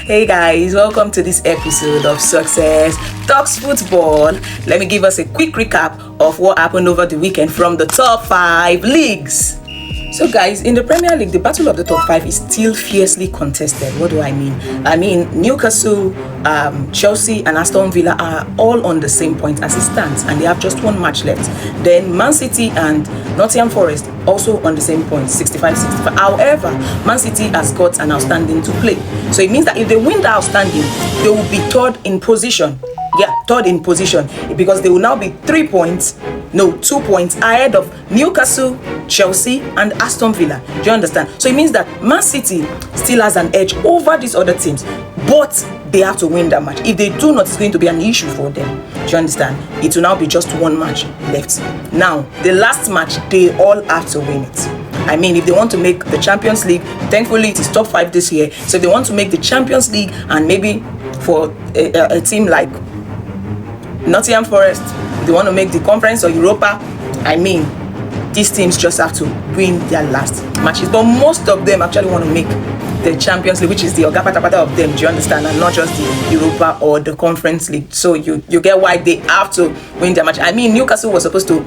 Hey guys, welcome to this episode of Success Talks Football. Let me give us a quick recap of what happened over the weekend from the top 5 leagues. So guys, in the Premier League, the battle of the top 5 is still fiercely contested. What do I mean? I mean Newcastle, Chelsea and Aston Villa are all on the same point as it stands, and they have just one match left. Then Man City and Nottingham Forest also on the same point, 65-65. However, Man City has got an outstanding to play. So it means that if they win the outstanding, they will be third in position. Yeah, third in position, because they will now be 2 points ahead of Newcastle, Chelsea and Aston Villa. Do you understand? So it means that Man City still has an edge over these other teams, but they have to win that match. If they do not, it's going to be an issue for them. Do you understand? It will now be just one match left. Now, the last match, they all have to win it. I mean, if they want to make the Champions League, thankfully it is top 5 this year. So if they want to make the Champions League, and maybe for a team like Nottingham Forest, they want to make the Conference or Europa, I mean, these teams just have to win their last matches. But most of them actually want to make the Champions League, which is the Ogapatapata of them, do you understand? And not just the Europa or the Conference League. So you get why they have to win their match. I mean, Newcastle was supposed to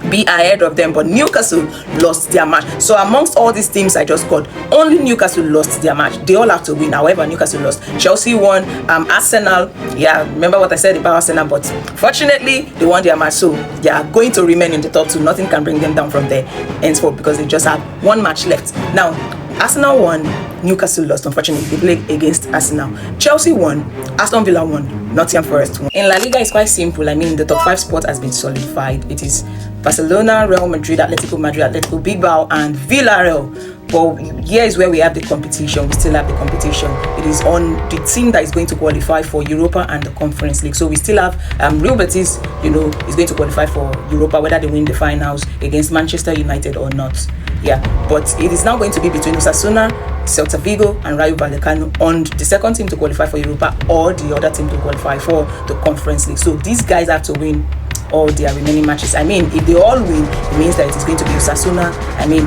be ahead of them, but Newcastle lost their match. So amongst all these teams I just called, only Newcastle lost their match. They all have to win. However, Newcastle lost. Chelsea won. Arsenal, yeah, remember what I said about Arsenal, but fortunately they won their match, so they are going to remain in the top 2. Nothing can bring them down from there henceforth, because they just have one match left. Now, Arsenal won, Newcastle lost, unfortunately. They played against Arsenal. Chelsea won, Aston Villa won, Nottingham Forest won. In La Liga, it's quite simple. I mean, the top 5 spot has been solidified. It is Barcelona, Real Madrid, Atletico Bilbao and Villarreal. But here is where we have the competition. We still have the competition. It is on the team that is going to qualify for Europa and the Conference League. So we still have Real Betis, is going to qualify for Europa, whether they win the finals against Manchester United or not. Yeah, but it is now going to be between Osasuna, Celta Vigo and Rayo Vallecano on the second team to qualify for Europa, or the other team to qualify for the Conference League. So these guys have to win all their remaining matches. I mean, if they all win, it means that it is going to be Osasuna,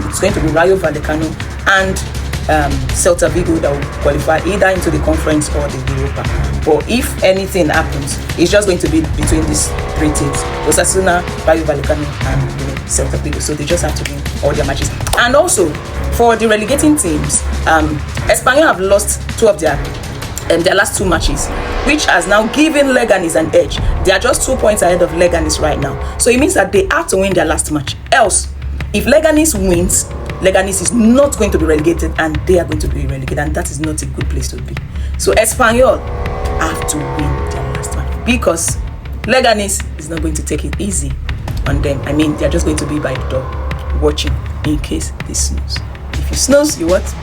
it's going to be Rayo Vallecano and Celta Vigo that will qualify either into the Conference or the Europa. But if anything happens, it's just going to be between these 3 teams, Osasuna, Rayo Vallecano and Celta Vigo. So they just have to win all their matches. And also, for the relegating teams, Espanyol have lost 2 of their last 2 matches, which has now given Leganes an edge. They are just 2 points ahead of Leganes right now. So it means that they have to win their last match. Else, if Leganes wins, Leganes is not going to be relegated and they are going to be relegated, and that is not a good place to be. So Espanyol have to win their last match, because Leganes is not going to take it easy on them. I mean, they are just going to be by the door watching in case they snooze. If you snooze, you what?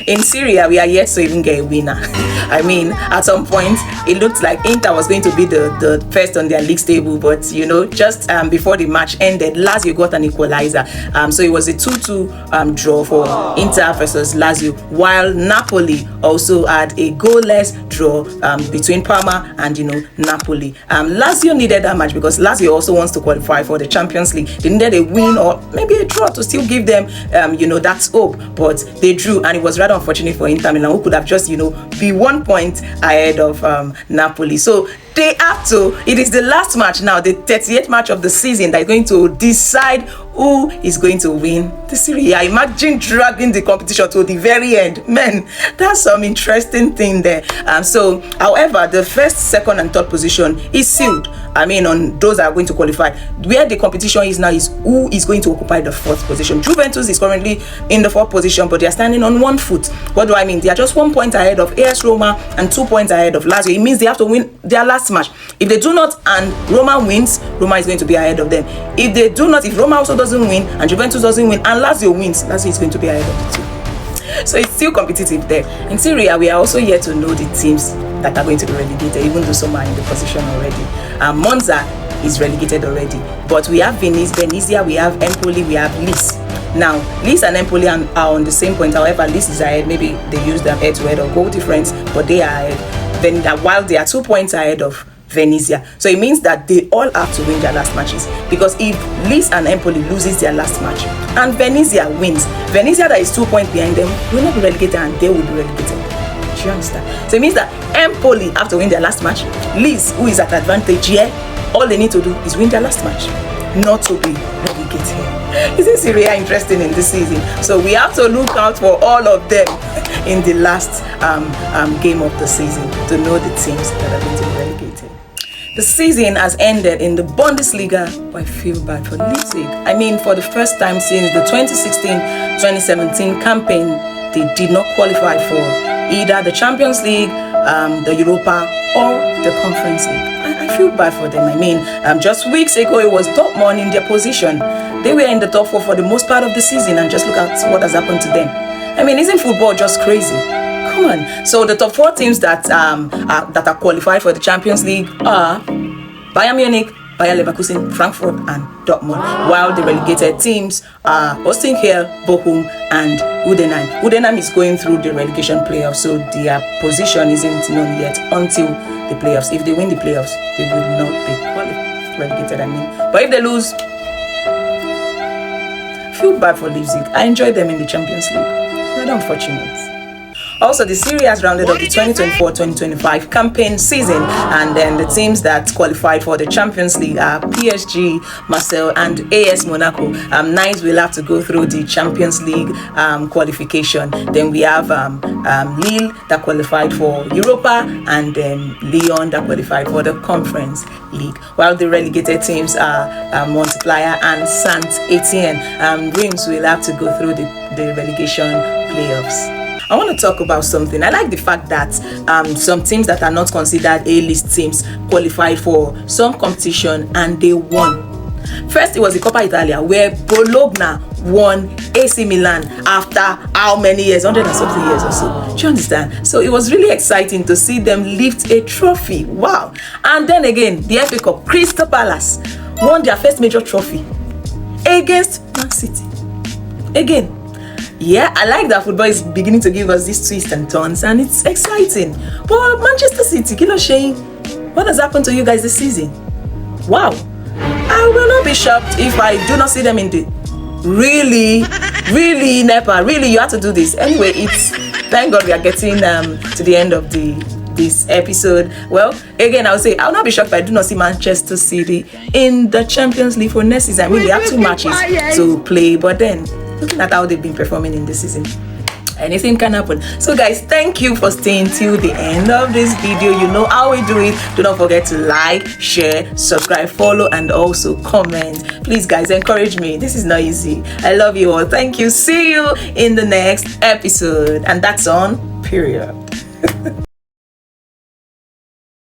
In Serie A, we are yet to even get a winner. I mean, at some point, it looked like Inter was going to be the first on their league table, but just before the match ended, Lazio got an equalizer. So it was a 2-2 draw for Inter versus Lazio, while Napoli also had a goalless draw between Parma and Napoli. Lazio needed that match because Lazio also wants to qualify for the Champions League. They needed a win or maybe a draw to still give them that hope, but they drew, and it was rather unfortunate for Inter Milan, who could have just be 1 point ahead of Napoli. So they have to, it is the last match now, the 38th match of the season, that is going to decide who is going to win the Serie A. Imagine dragging the competition to the very end. Man, that's some interesting thing there. So, however, the first, second and third position is sealed. I mean, on those that are going to qualify. Where the competition is now is who is going to occupy the 4th position. Juventus is currently in the 4th position, but they are standing on 1 foot. What do I mean? They are just 1 point ahead of AS Roma and 2 points ahead of Lazio. It means they have to win their last match. If they do not and Roma wins, Roma is going to be ahead of them. If they do not, if Roma also doesn't win and Juventus doesn't win and Lazio wins, Lazio is going to be ahead of the 2. So it's still competitive there. In Serie A, we are also yet to know the teams that are going to be relegated, even though some are in the position already. Monza is relegated already, but we have Venezia, we have Empoli, we have Lis. Now, Lis and Empoli are on the same point. However, Lis is ahead. Maybe they use them head-to-head or goal difference, but they are ahead. Then while they are 2 points ahead of Venezia. So it means that they all have to win their last matches, because if Lis and Empoli loses their last match and Venezia wins, Venezia that is 2 points behind them will not be relegated and they will be relegated. Do Do you understand? So it means that Empoli have to win their last match. Leeds, who is at advantage here, all they need to do is win their last match, not to be relegated. Isn't Serie A interesting in this season? So we have to look out for all of them in the last game of the season to know the teams that are going to be relegated. The season has ended in the Bundesliga, but I feel bad for Leipzig. I mean, for the first time since the 2016-2017 campaign, they did not qualify for either the Champions League, the Europa, or the Conference League. I feel bad for them. I mean, just weeks ago, it was Dortmund in their position. They were in the top 4 for the most part of the season, and just look at what has happened to them. I mean, isn't football just crazy? Come on. So the top 4 teams that are qualified for the Champions League are Bayern Munich, Bayer Leverkusen, Frankfurt, and Dortmund. While the relegated teams are Holstein Kiel, Bochum, and Udenheim. Udenheim is going through the relegation playoffs, so their position isn't known yet until the playoffs. If they win the playoffs, they will not be relegated. But if they lose, I feel bad for Leipzig. I enjoy them in the Champions League. It's really unfortunate. Also, the Serie A has rounded up the 2024-2025 campaign season, and then the teams that qualified for the Champions League are PSG, Marseille, and AS Monaco. Nice will have to go through the Champions League qualification. Then we have Lille that qualified for Europa, and then Lyon that qualified for the Conference League. While the relegated teams are Montpellier and Saint-Etienne. Reims will have to go through the relegation playoffs. I want to talk about something. I like the fact that some teams that are not considered A-list teams qualified for some competition and they won. First, it was the Coppa Italia where Bologna won AC Milan after how many years? 100 and something years or so. Do you understand? So it was really exciting to see them lift a trophy. Wow. And then again, the FA Cup, Crystal Palace won their first major trophy against Man City. Again. Yeah, I like that football is beginning to give us these twists and turns, and it's exciting. But Manchester City, Kilo Shane, what has happened to you guys this season? Wow. I will not be shocked if I do not see them in the really NEPA. Really, you have to do this. Anyway, thank God we are getting to the end of this episode. Well, again, I would say I will not be shocked if I do not see Manchester City in the Champions League for next season. I mean, they have 2 matches to play, but then looking at how they've been performing in this season, anything can happen. So guys, thank you for staying till the end of this video. You know how we do it. Do not forget to like, share, subscribe, follow, and also comment. Please guys, encourage me. This is not easy. I love you all. Thank you. See you in the next episode. And that's on period.